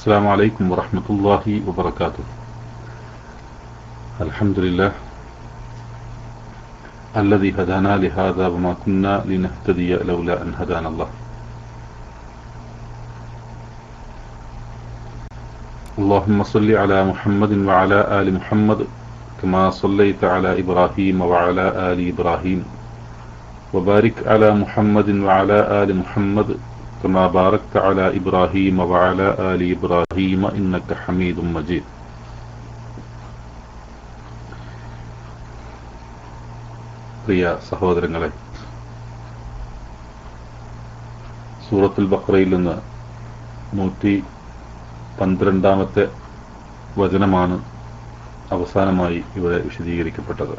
السلام عليكم ورحمة الله وبركاته. الحمد لله الذي هدانا لهذا وما كنا لنهتدي لولا أن هدانا الله. اللهم صل على محمد وعلى آل محمد كما صليت على إبراهيم وعلى آل إبراهيم وبارك على محمد وعلى آل محمد كما باركت على إبراهيم وعلى آل إبراهيم إنك حميد مجيد. പ്രിയ സഹോദരങ്ങളെ, സൂറത്തുൽ ബഖറയിൽ നിന്ന് 112-ാമത്തെ വചനമാണ് അവസാനമായി ഇവിടെ വിശദീകരിക്കപ്പെട്ടത്.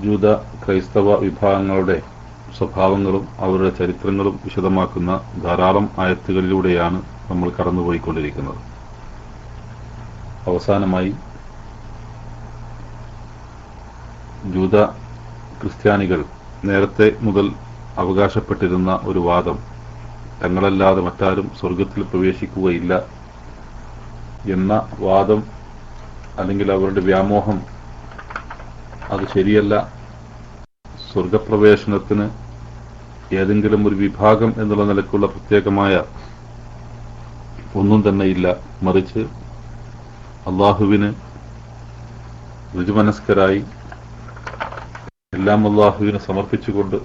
ജൂത ക്രൈസ്തവ വിഭാഗങ്ങളുടെ സ്വഭാവങ്ങളും അവരുടെ ചരിത്രങ്ങളും വിശദമാക്കുന്ന ധാരാളം ആയത്തുകളിലൂടെയാണ് നമ്മൾ കടന്നുപോയിക്കൊണ്ടിരിക്കുന്നത്. അവസാനമായി ജൂത ക്രിസ്ത്യാനികൾ നേരത്തെ മുതൽ അവകാശപ്പെട്ടിരുന്ന ഒരു വാദം, തങ്ങളല്ലാതെ മറ്റാരും സ്വർഗത്തിൽ പ്രവേശിക്കുകയില്ല എന്ന വാദം അല്ലെങ്കിൽ അവരുടെ വ്യാമോഹം, അത് ശരിയല്ല. സ്വർഗപ്രവേശനത്തിന് ഏതെങ്കിലും ഒരു വിഭാഗം എന്നുള്ള നിലക്കുള്ള പ്രത്യേകമായ ഒന്നും തന്നെയില്ല. മറിച്ച് അള്ളാഹുവിന് ഋജുമനസ്കരായി എല്ലാം അള്ളാഹുവിന് സമർപ്പിച്ചുകൊണ്ട്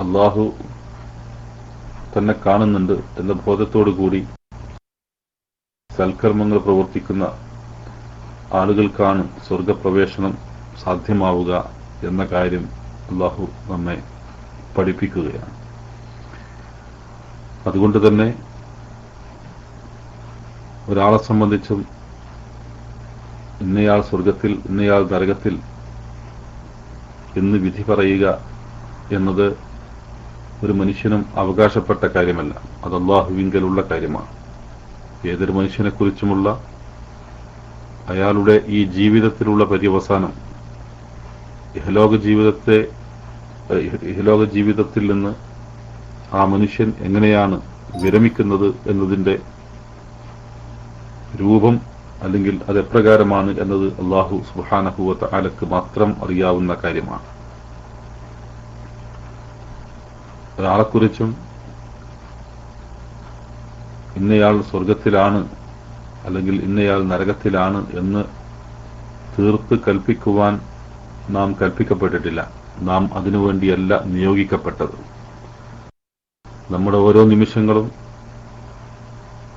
അള്ളാഹു തന്നെ കാണുന്നുണ്ട് എന്ന ബോധത്തോടു കൂടി സൽക്കർമ്മങ്ങൾ പ്രവർത്തിക്കുന്ന ആളുകൾക്കാണ് സ്വർഗപ്രവേശനം സാധ്യമാവുക എന്ന കാര്യം അള്ളാഹു നമ്മെ പഠിപ്പിക്കുകയാണ്. അതുകൊണ്ട് തന്നെ ഒരാളെ സംബന്ധിച്ചും ഇന്നയാൾ സ്വർഗത്തിൽ ഇന്നയാൾ നരകത്തിൽ എന്ന് വിധി പറയുക എന്നത് ഒരു മനുഷ്യനും അവകാശപ്പെട്ട കാര്യമല്ല. അത് അല്ലാഹുവിങ്കലുള്ള കാര്യമാണ്. ഏതൊരു മനുഷ്യനെക്കുറിച്ചുമുള്ള അയാളുടെ ഈ ജീവിതത്തിലുള്ള പര്യവസാനം ഇഹലോക ജീവിതത്തിൽ നിന്ന് ആ മനുഷ്യൻ എങ്ങനെയാണ് വിരമിക്കുന്നത് എന്നതിന്റെ രൂപം അല്ലെങ്കിൽ അത് എപ്രകാരമാണ് എന്നത് അല്ലാഹു സുബ്ഹാനഹു വ തആലക്ക് മാത്രം അറിയാവുന്ന കാര്യമാണ്. ഒരാളെക്കുറിച്ചും ഇന്നയാൾ സ്വർഗത്തിലാണ് അല്ലെങ്കിൽ ഇന്നയാൾ നരകത്തിലാണ് എന്ന് തീർത്ത് കൽപ്പിക്കുവാൻ നാം കൽപ്പിക്കപ്പെട്ടിട്ടില്ല. നാം അതിനുവേണ്ടിയല്ല നിയോഗിക്കപ്പെട്ടത്. നമ്മുടെ ഓരോ നിമിഷങ്ങളും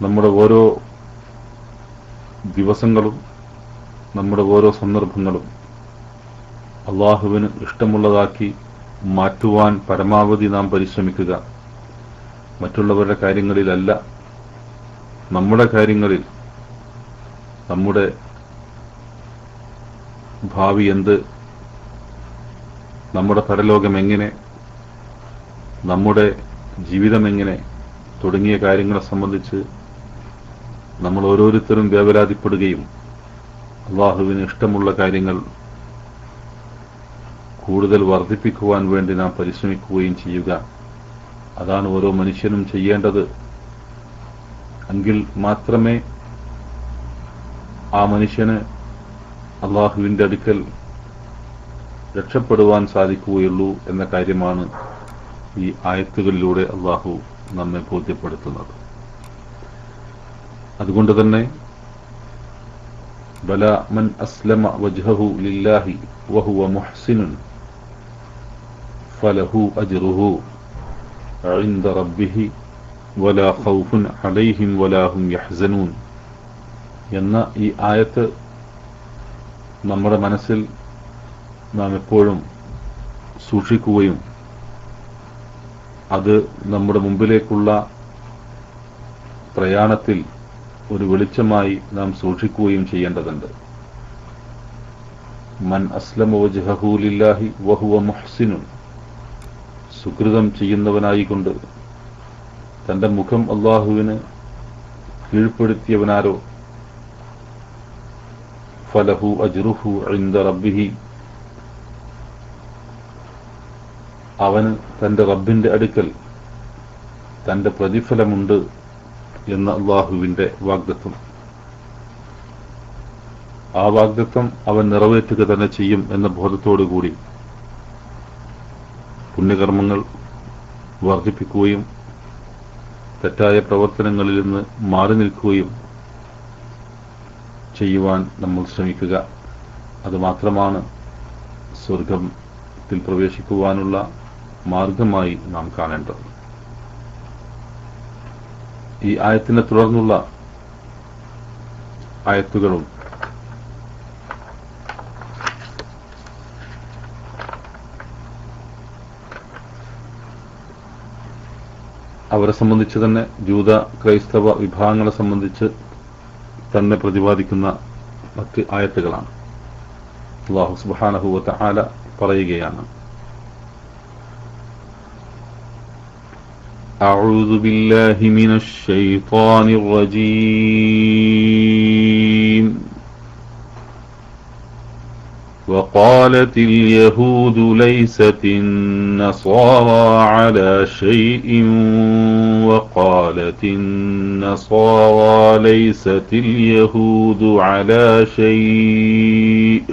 നമ്മുടെ ഓരോ ദിവസങ്ങളും നമ്മുടെ ഓരോ സന്ദർഭങ്ങളും അള്ളാഹുവിന് ഇഷ്ടമുള്ളതാക്കി മാറ്റുവാൻ പരമാവധി നാം പരിശ്രമിക്കുക. മറ്റുള്ളവരുടെ കാര്യങ്ങളിലല്ല, നമ്മുടെ കാര്യങ്ങളിൽ, നമ്മുടെ ഭാവി എന്ത്, നമ്മുടെ പരലോകം എങ്ങനെ, നമ്മുടെ ജീവിതം എങ്ങനെ തുടങ്ങിയ കാര്യങ്ങളെ സംബന്ധിച്ച് നമ്മൾ ഓരോരുത്തരും വേവലാതിപ്പെടുകയും അള്ളാഹുവിന് ഇഷ്ടമുള്ള കാര്യങ്ങൾ കൂടുതൽ വർദ്ധിപ്പിക്കുവാൻ വേണ്ടി നാം പരിശ്രമിക്കുകയും ചെയ്യുക. അതാണ് ഓരോ മനുഷ്യനും ചെയ്യേണ്ടത്. എങ്കിൽ മാത്രമേ ആ മനുഷ്യന് അള്ളാഹുവിന്റെ അടുക്കൽ രക്ഷപ്പെടുവാൻ സാധിക്കുകയുള്ളൂ എന്ന കാര്യമാണ് ഈ ആയത്തുകളിലൂടെ അള്ളാഹു നമ്മെ ബോധ്യപ്പെടുത്തുന്നത്. അതുകൊണ്ട് തന്നെ ബല മൻ അസ്ലമ വജ്ഹഹു ലില്ലാഹി വഹുവ മുഹ്സിനുൻ ഫലഹു അജ്റുഹു ഇൻദ റബ്ബിഹി വലാ ഖൗഫുൻ അലൈഹിം വലാ ഹും യഹ്സനൂൻ എന്ന ഈ ആയത്ത് നമ്മുടെ മനസ്സിൽ നാം എപ്പോഴും സൂക്ഷിക്കുകയും അത് നമ്മുടെ മുമ്പിലേക്കുള്ള പ്രയാണത്തിൽ ഒരു വെളിച്ചമായി നാം സൂക്ഷിക്കുകയും ചെയ്യേണ്ടതുണ്ട്. മൻ അസ്ലമ വജ്ഹഹു ലില്ലാഹി വഹുവ മുഹ്സിനുൻ, സുകൃതം ചെയ്യുന്നവനായിക്കൊണ്ട് തന്റെ മുഖം അള്ളാഹുവിന് കീഴ്പ്പെടുത്തിയവനാരോ ഫലഹു അജ്റുഹു ഇൻദ റബ്ബിഹി, അവന് തന്റെ റബ്ബിന്റെ അടുക്കൽ തന്റെ പ്രതിഫലമുണ്ട് എന്ന അള്ളാഹുവിന്റെ വാഗ്ദത്തം. ആ വാഗ്ദത്തം അവൻ നിറവേറ്റുക തന്നെ ചെയ്യും എന്ന ബോധത്തോടുകൂടി പുണ്യകർമ്മങ്ങൾ വർദ്ധിപ്പിക്കുകയും തെറ്റായ പ്രവർത്തനങ്ങളിൽ നിന്ന് മാറി നിൽക്കുകയും ചെയ്യുവാൻ നമ്മൾ ശ്രമിക്കുക. അതുമാത്രമാണ് സ്വർഗത്തിൽ പ്രവേശിക്കുവാനുള്ള മാർഗമായി നാം കാണേണ്ടത്. ഈ ആയത്തിനെ തുടർന്നുള്ള ആയത്തുകളും അവരെ സംബന്ധിച്ച് തന്നെ ജൂത ക്രൈസ്തവ വിഭാഗങ്ങളെ സംബന്ധിച്ച് തന്നെ പ്രതിപാദിക്കുന്ന മറ്റ് ആയത്തുകളാണ്. അല്ലാഹു സുബ്ഹാനഹു വ തആല പറയുകയാണ്: അഊദു ബില്ലാഹി മിനശ് ശൈത്വാനിർ റജീം. وقالت اليهود ليست النصارى على شيء وقالت النصارى ليست اليهود على شيء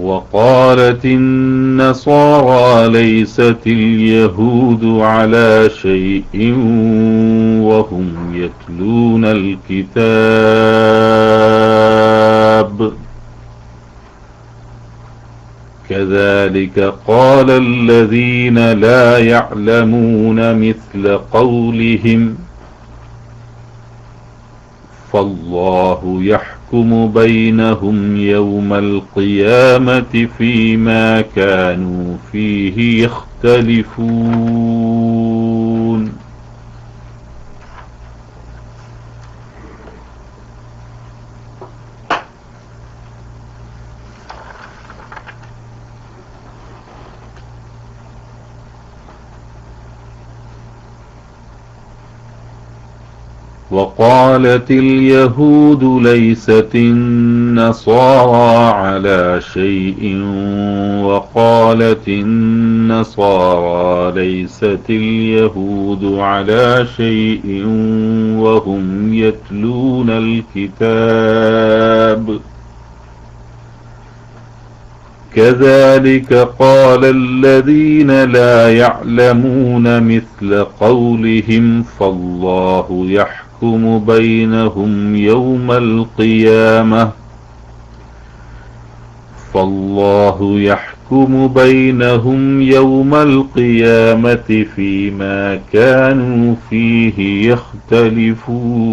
وقالت النصارى ليست اليهود على شيء وهم يتلون الكتاب كذلك قال الذين لا يعلمون مثل قولهم فالله يحكم بينهم يوم القيامة فيما كانوا فيه يختلفون. وقالت اليهود ليست النصارى على شيء وقالت النصارى ليست اليهود على شيء وهم يتلون الكتاب كذلك قال الذين لا يعلمون مثل قولهم فالله يحكم بينهم يوم القيامة فالله يحكم بينهم يوم القيامة فيما كانوا فيه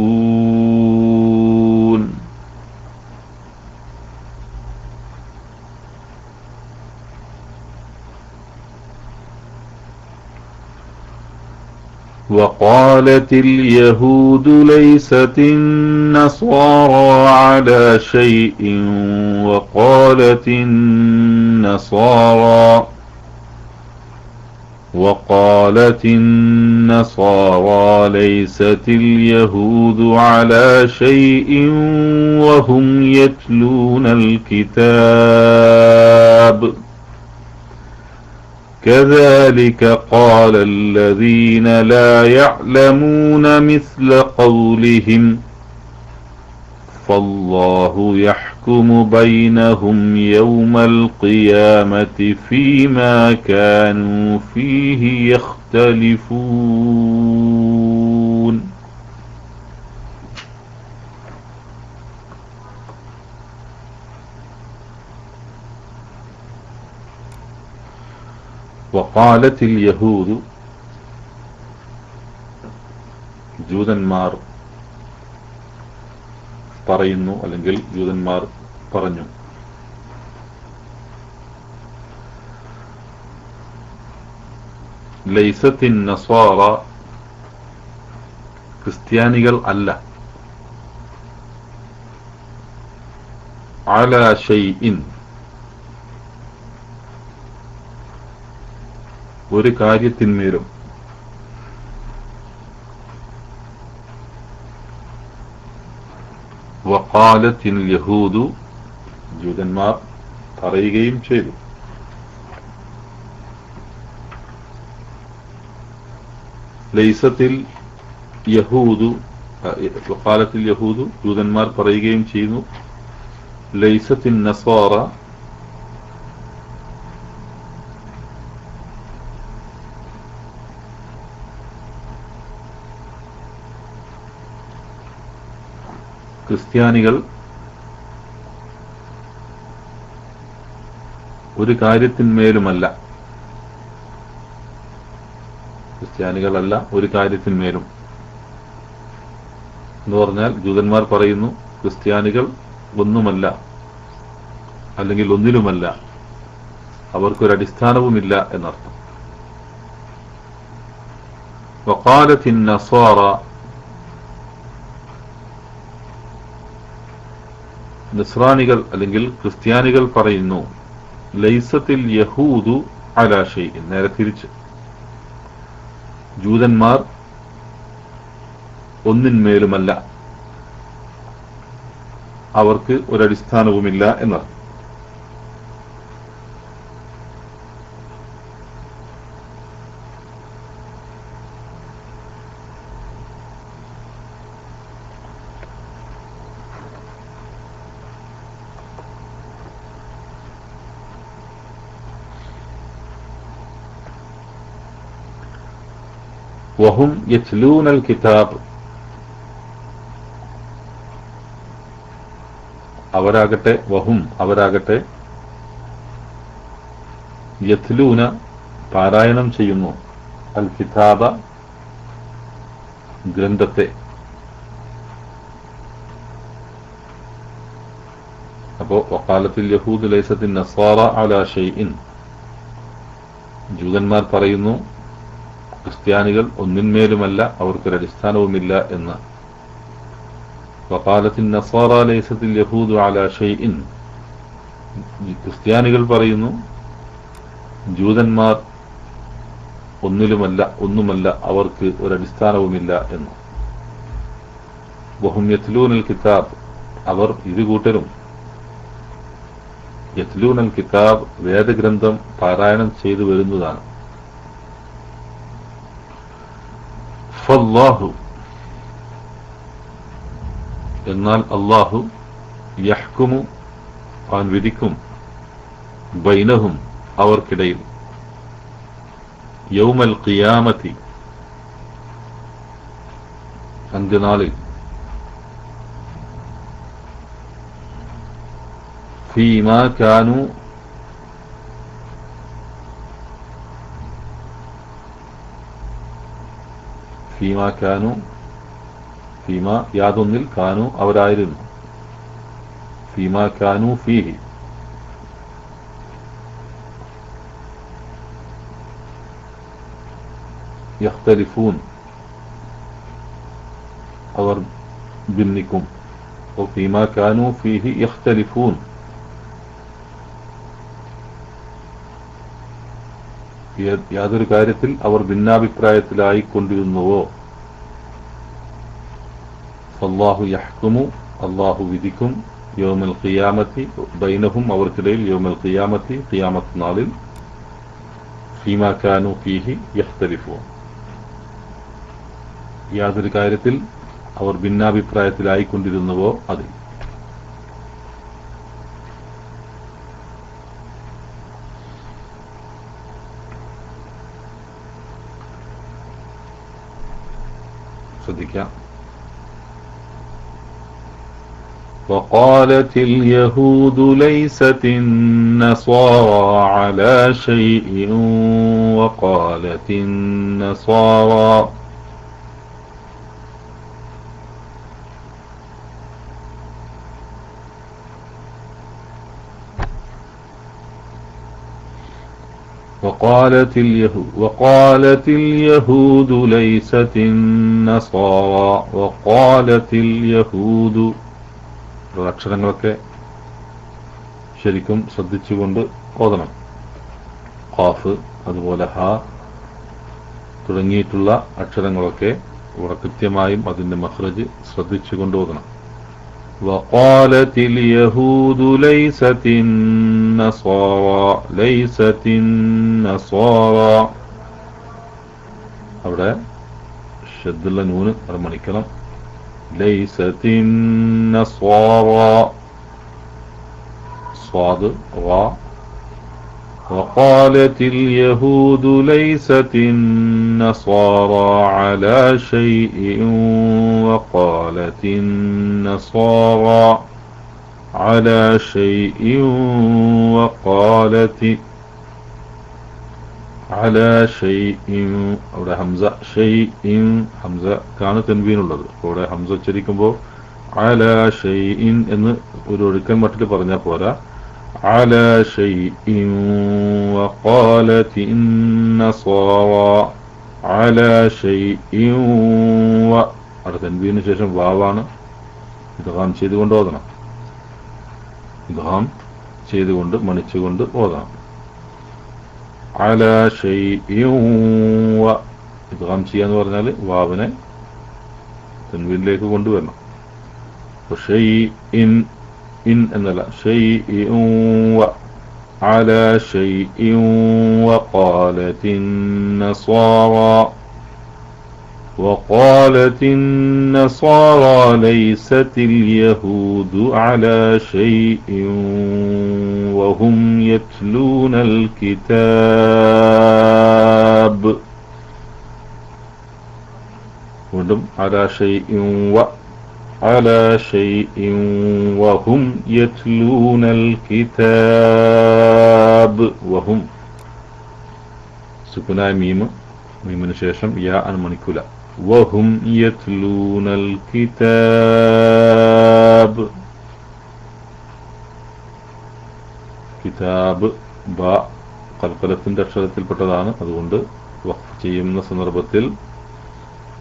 يختلفون. وقالت اليهود ليست النصارى على شيء وقالت النصارى ليست اليهود على شيء وهم يتلون الكتاب كذلك قال الذين لا يعلمون مثل قولهم فالله يحكم بينهم يوم القيامة فيما كانوا فيه يختلفون. وقالت اليهود ജൂതന്മാർ പറയുന്നു, അല്ലെങ്കിൽ ജൂതന്മാർ പറഞ്ഞു, ലൈസത്തിൻ നസ്വാറ ക്രിസ്ത്യാനികൾ അല്ല, അലാ ഷൈഇൻ ഒരു കാര്യത്തിന്മേലും, വഖാലത്തിൽ യഹൂദു ജൂതന്മാർ പറയുകയും ചെയ്തു, ലൈസത്തിൽ യഹൂദു വഖാലത്തിൽ യഹൂദു ജൂതന്മാർ പറയുകയും ചെയ്യുന്നു, ലൈസത്തിൻ നസ്വാറ ക്രിസ്ത്യാനികൾ ഒരു കാര്യത്തിന്മേലുമല്ല, ക്രിസ്ത്യാനികളല്ല ഒരു കാര്യത്തിന്മേലും എന്ന് പറഞ്ഞാൽ ജൂതന്മാർ പറയുന്നു ക്രിസ്ത്യാനികൾ ഒന്നുമല്ല, അല്ലെങ്കിൽ ഒന്നിലുമല്ല, അവർക്കൊരടിസ്ഥാനവുമില്ല എന്നർത്ഥം. വഖാലത്തിൻ നസ്വാറ, നസ്രാനികൾ അല്ലെങ്കിൽ ക്രിസ്ത്യാനികൾ പറയുന്നു, ലൈസത്തിൽ യഹൂദു അലാ ഷൈഇൻ, നേരെ തിരിച്ച് ജൂതന്മാർ ഒന്നിന്മേലുമല്ല, അവർക്ക് ഒരടിസ്ഥാനവുമില്ല എന്നർത്ഥം. വഹും യത്ലൂനൽ കിതാബ്, അവരാകട്ടെ യത്ലൂന പാരായണം ചെയ്യുന്നു, അൽ കിതാബ ഗ്രന്ഥത്തെ. അപ്പോ വഖാലത്തിൽ യഹൂദ് ലൈസത്തിൻ നസ്വാറ അലാ ഷൈഇൻ, ജൂതന്മാർ പറയുന്നു ക്രിസ്ത്യാനികൾ ഒന്നിന്മേലുമല്ല, അവർക്കൊരടിസ്ഥാനവുമില്ല എന്ന്. വഖാലത്തിൻ നസ്വാറ ലൈസത്തിൽ യഹൂദു അലാ ഷൈഇൻ, ക്രിസ്ത്യാനികൾ പറയുന്നു ജൂതന്മാർ ഒന്നുമല്ല, അവർക്ക് ഒരടിസ്ഥാനവുമില്ല എന്ന്. വഹും യത്ലൂനൽ കിതാബ്, അവർ ഇരുകൂട്ടരും യത്ലൂനൽ കിതാബ് വേദഗ്രന്ഥം പാരായണം ചെയ്തു വരുന്നതാണ്. ഫല്ലാഹു, എന്നാൽ അല്ലാഹു, യഹ്കുമു അവൻ വിധിക്കും, ബൈനഹും അവർക്കിടയിൽ, യൗമൽ ഖിയാമത്തി അന്ത്യനാളിൽ, ഫീമാ കാനു ഫീമ യാതൊന്നിൽ കാനു അവരായിരുന്നു, ഫീമാ കാനു ഫീഹി യഖ്തലിഫൂൻ അവർ ഭിന്നിക്കും, ഫീമാ കാനു ഫീഹി യഖ്തലിഫൂൻ യാതൊരു കാര്യത്തിൽ അവർ ഭിന്നാഭിപ്രായത്തിലായിക്കൊണ്ടിരുന്നുവോ. അല്ലാഹു യഹ്കുമു, അല്ലാഹു വിധിക്കും, യൗമൽ ഖിയാമത്തി ബൈനഹും അവർക്കിടയിൽ, യൗമൽ ഖിയാമത്തി ഖിയാമത്ത് നാളിൽ, ഫീമാ കാനു ഫീഹി യഖ്തലിഫൂൻ യാതൊരു കാര്യത്തിൽ അവർ ഭിന്നാഭിപ്രായത്തിലായിക്കൊണ്ടിരുന്നുവോ അതിൽ. ശ്രദ്ധിക്കാം. وقالت اليهود ليست النصارى على شيء وقالت النصارى وقالت اليهود ليست النصارى وقالت اليهود അക്ഷരങ്ങളൊക്കെ ശരിക്കും ശ്രദ്ധിച്ചുകൊണ്ട് ഓതണം. ഖാഫ്, അതുപോലെ ഹ തുടങ്ങിയിട്ടുള്ള അക്ഷരങ്ങളൊക്കെ ഇവിടെ കൃത്യമായും അതിന്റെ മഖ്റജ് ശ്രദ്ധിച്ചുകൊണ്ട് ഓതണം. وقالت اليهود ليست النصارى അവിടെ ഷദ്ദുള്ള നൂന് അത് മണിക്കണം. ലൈസത്തിൻ നസ്വാറ സ്വാദ് റാ. وقالت اليهود ليست النصارى على شيء وقالت النصارى على شيء وقالت على شيء. അവിടെ ഹംസ ഷൈഇൻ ഹംസ കാണ് തൻവീനുള്ളത്. അവിടെ ഹംസ ഉച്ചരിക്കുമ്പോൾ അലാ ഷൈഇൻ എന്ന് ഒരു ഒഴുക്കൻ മട്ടിൽ പറഞ്ഞാൽ പോരാ. على شيء وقالت النصارى على شيء അവിടെ തൻവീനു ശേഷം വാവാണ്. ഇദ്ഗാം ചെയ്തുകൊണ്ട് ഓതണം. ഇദ്ഗാം ചെയ്തുകൊണ്ട് മണിച്ചുകൊണ്ട് ഓതണം. على شيء ഇദ്ഗാം ചെയ്യാന്ന് പറഞ്ഞാൽ വാവിനെ തൻവീനിലേക്ക് കൊണ്ടുവരണം. ഷൈഇൻ ഇൻ എന്നല്ല ഷൈഇൻ على شيء وقالت النصارى ليست اليهود على شيء وهم يتلون الكتاب. വീണ്ടും على شيء على شيء وهم يتلون الكتاب. وهم സുക്കൂനായ മീമിന് ശേഷം യാ അൻ മണിക്കൂല. وهم يتلون الكتاب. കിതാബ് ബ കൽക്കലത്തിന്റെ അക്ഷരത്തിൽപ്പെട്ടതാണ്. അതുകൊണ്ട് വഖഫ് ചെയ്യുന്ന സന്ദർഭത്തിൽ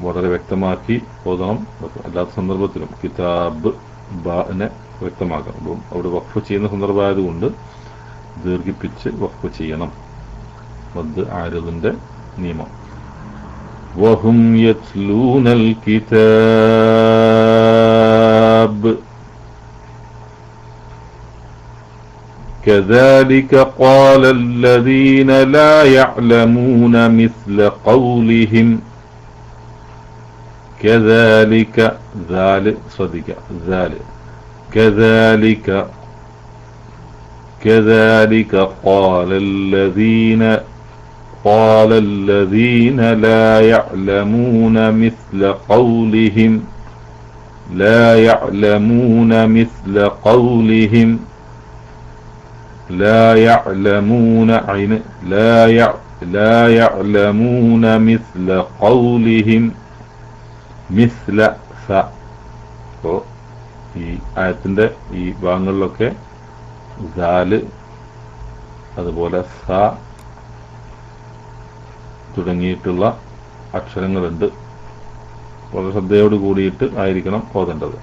വളരെ വ്യക്തമാക്കി ഓതണം. അല്ലാത്ത സന്ദർഭത്തിലും കിതാബ് ബനെ വ്യക്തമാക്കണം. അപ്പം അവിടെ വഖഫ് ചെയ്യുന്ന സന്ദർഭമായതുകൊണ്ട് ദീർഘിപ്പിച്ച് വഖഫ് ചെയ്യണം. മദ് ആരിദിന്റെ നിയമം. വഹും യത്ലൂനൽ കിതാബ് كذلك قال الذين لا يعلمون مثل قولهم. كذلك ذال صدق ذال كذلك قال الذين لا يعلمون مثل قولهم لا يعلمون مثل قولهم لا يعلمون عين لا يعلمون مثل قولهم മിസ്ല സ. അപ്പോൾ ഈ ആയത്തിന്റെ ഈ ഭാഗങ്ങളിലൊക്കെ ദാല് അതുപോലെ സ തുടങ്ങിയിട്ടുള്ള അക്ഷരങ്ങളുണ്ട്. വളരെ ശ്രദ്ധയോട് കൂടിയിട്ട് ആയിരിക്കണം ഓതേണ്ടത്.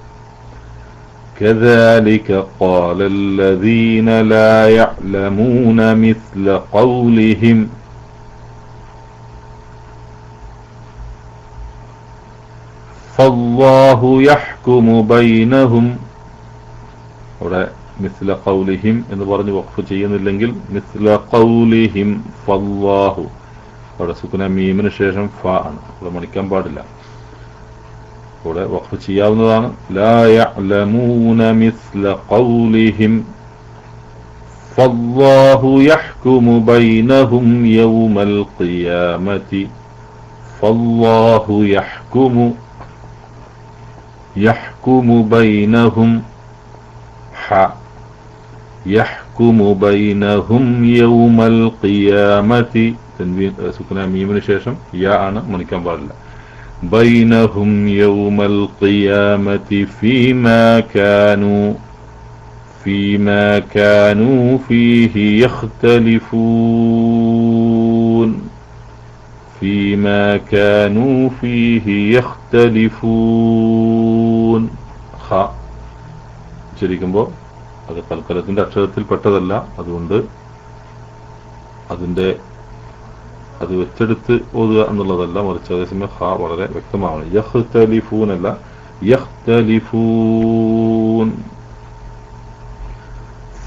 كذلك قال الذين لا يعلمون مثل قولهم. فالله يحكم بينهم. അവിടെ മിസ്ല ഖൗലിഹിം എന്ന് പറഞ്ഞ് വഖഫ് ചെയ്യുന്നില്ലെങ്കിൽ മിസ്ല ഖൗലിഹിം ഫല്ലാഹു. അവിടെ സുക്കൂന മീമിന് ശേഷം ഫ ആണ്. അവിടെ മണിക്കാൻ പാടില്ല. അവിടെ വഖഫ് ചെയ്യാവുന്നതാണ്. ലാ യഅലമൂന മിസ്ല ഖൗലിഹിം ഫല്ലാഹു യഹ്കുമു ബൈനഹും യൗമൽ ഖിയാമത്തി. ഫല്ലാഹു يحكم بينهم يحكم بينهم يوم القيامة. تنوين سكنا ميم شاشم يا أنا منكم بالله. بينهم يوم القيامة فيما كانوا فيه يختلفون. فيما كانوا فيه يختلفون. خ ഉച്ചരിക്കുമ്പോൾ അത് കൽക്കലത്തിന്റെ അക്ഷരത്തിൽ പെട്ടതല്ല. അതുകൊണ്ട് അത് വെച്ചെടുത്ത് ഓതുക എന്നുള്ളതല്ല, മറിച്ച് അതേസമയം ഖ വളരെ വ്യക്തമാണ്. യഖ്തലിഫൂൻ അല്ല യഖ്തലിഫൂൻ.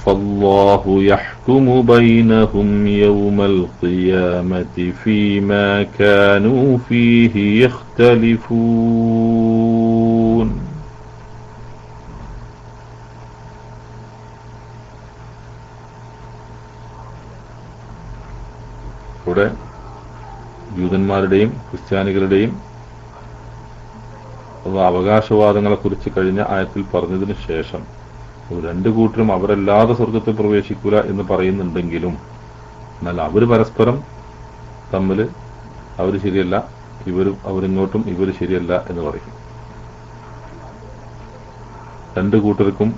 فالله يحكم بينهم يوم القيامة فيما كانوا فيه يختلفون. ഇവിടെ ജൂതന്മാരുടെയും ക്രിസ്ത്യാനികളുടെയും അവകാശവാദങ്ങളെ കുറിച്ച് കഴിഞ്ഞ ആയത്തിൽ പറഞ്ഞതിന് ശേഷം രണ്ടു കൂട്ടരും അവരല്ലാതെ സ്വർഗത്തിൽ പ്രവേശിക്കൂല എന്ന് പറയുന്നുണ്ടെങ്കിലും എന്നാൽ അവർ പരസ്പരം തമ്മിൽ അവർ ശരിയല്ല, അവരിങ്ങോട്ടും ഇവർ ശരിയല്ല എന്ന് പറയും. രണ്ടു കൂട്ടർക്കും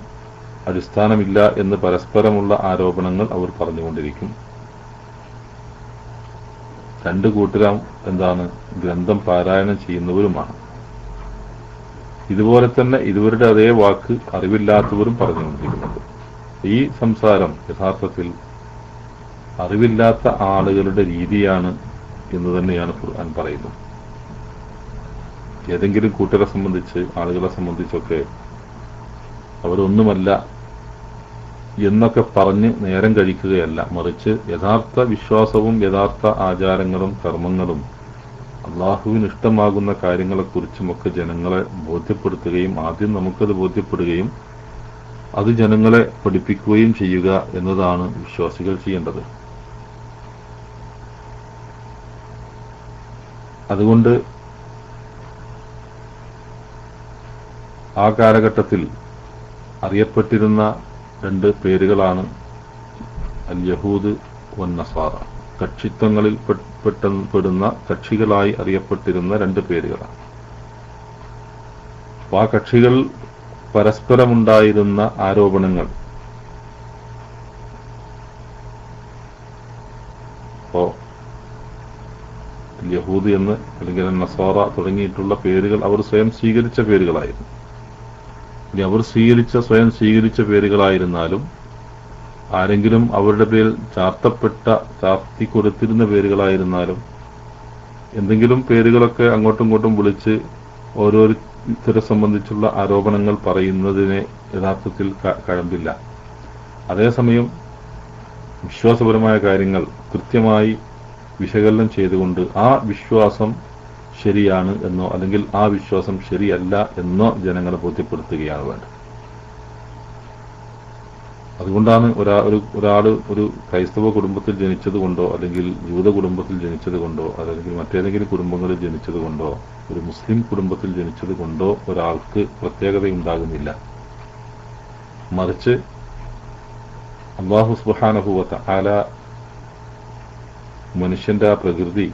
അടിസ്ഥാനമില്ല എന്ന് പരസ്പരമുള്ള ആരോപണങ്ങൾ അവർ പറഞ്ഞുകൊണ്ടിരിക്കും. രണ്ടു കൂട്ടരും എന്താണ്, ഗ്രന്ഥം പാരായണം ചെയ്യുന്നവരുമാണ്. ഇതുപോലെ തന്നെ ഇവരുടെ അതേ വാക്ക് അറിവില്ലാത്തവരും പറഞ്ഞുകൊണ്ടിരിക്കുന്നുണ്ട്. ഈ സംസാരം യഥാർത്ഥത്തിൽ അറിവില്ലാത്ത ആളുകളുടെ രീതിയാണ് എന്ന് തന്നെയാണ് ഖുർആൻ പറയുന്നത്. ഏതെങ്കിലും കൂട്ടരെ സംബന്ധിച്ച്, ആളുകളെ സംബന്ധിച്ചൊക്കെ അവരൊന്നുമല്ല എന്നൊക്കെ പറഞ്ഞ് നേരം കഴിക്കുകയല്ല, മറിച്ച് യഥാർത്ഥ വിശ്വാസവും യഥാർത്ഥ ആചാരങ്ങളും കർമ്മങ്ങളും അള്ളാഹുവിന് ഇഷ്ടമാകുന്ന കാര്യങ്ങളെക്കുറിച്ചുമൊക്കെ ജനങ്ങളെ ബോധ്യപ്പെടുത്തുകയും ആദ്യം നമുക്കത് ബോധ്യപ്പെടുകയും അത് ജനങ്ങളെ പഠിപ്പിക്കുകയും ചെയ്യുക എന്നതാണ് വിശ്വാസികൾ ചെയ്യേണ്ടത്. അതുകൊണ്ട് ആ കാലഘട്ടത്തിൽ അറിയപ്പെട്ടിരുന്ന രണ്ട് പേരുകളാണ് അൽ യഹൂദ് വൻ നസാറ. കക്ഷിത്വങ്ങളിൽ പെടുന്ന കക്ഷികളായി അറിയപ്പെട്ടിരുന്ന രണ്ട് പേരുകളാണ്. ആ കക്ഷികൾ പരസ്പരമുണ്ടായിരുന്ന ആരോപണങ്ങൾ ഇപ്പോ യഹൂദ് എന്ന് അല്ലെങ്കിൽ നസാറ തുടങ്ങിയിട്ടുള്ള പേരുകൾ അവർ സ്വയം സ്വീകരിച്ച പേരുകളായിരുന്നു. ഇനി അവർ സ്വയം സ്വീകരിച്ച പേരുകളായിരുന്നാലും ആരെങ്കിലും അവരുടെ പേരിൽ ചാർത്തി കൊടുത്തിരുന്ന പേരുകളായിരുന്നാലും എന്തെങ്കിലും പേരുകളൊക്കെ അങ്ങോട്ടും ഇങ്ങോട്ടും വിളിച്ച് ഓരോരുത്തരെ സംബന്ധിച്ചുള്ള ആരോപണങ്ങൾ പറയുന്നതിനെ യഥാർത്ഥത്തിൽ കഴമ്പില്ല. അതേസമയം വിശ്വാസപരമായ കാര്യങ്ങൾ കൃത്യമായി വിശകലനം ചെയ്തുകൊണ്ട് ആ വിശ്വാസം ശരിയാണ് എന്നോ അല്ലെങ്കിൽ ആ വിശ്വാസം ശരിയല്ല എന്നോ ജനങ്ങളെ ബോധ്യപ്പെടുത്തുകയാണ് വേണ്ടത്. അതുകൊണ്ടാണ് ഒരാള് ഒരു ക്രൈസ്തവ കുടുംബത്തിൽ ജനിച്ചത് കൊണ്ടോ അല്ലെങ്കിൽ ജൂത കുടുംബത്തിൽ ജനിച്ചത് കൊണ്ടോ അല്ലെങ്കിൽ മറ്റേതെങ്കിലും കുടുംബങ്ങളിൽ ജനിച്ചത് കൊണ്ടോ ഒരു മുസ്ലിം കുടുംബത്തിൽ ജനിച്ചത് കൊണ്ടോ ഒരാൾക്ക് പ്രത്യേകതയുണ്ടാകുന്നില്ല. മറിച്ച് അല്ലാഹു സുബ്ഹാനഹു വ തആല മനുഷ്യന്റെ ആ പ്രകൃതി,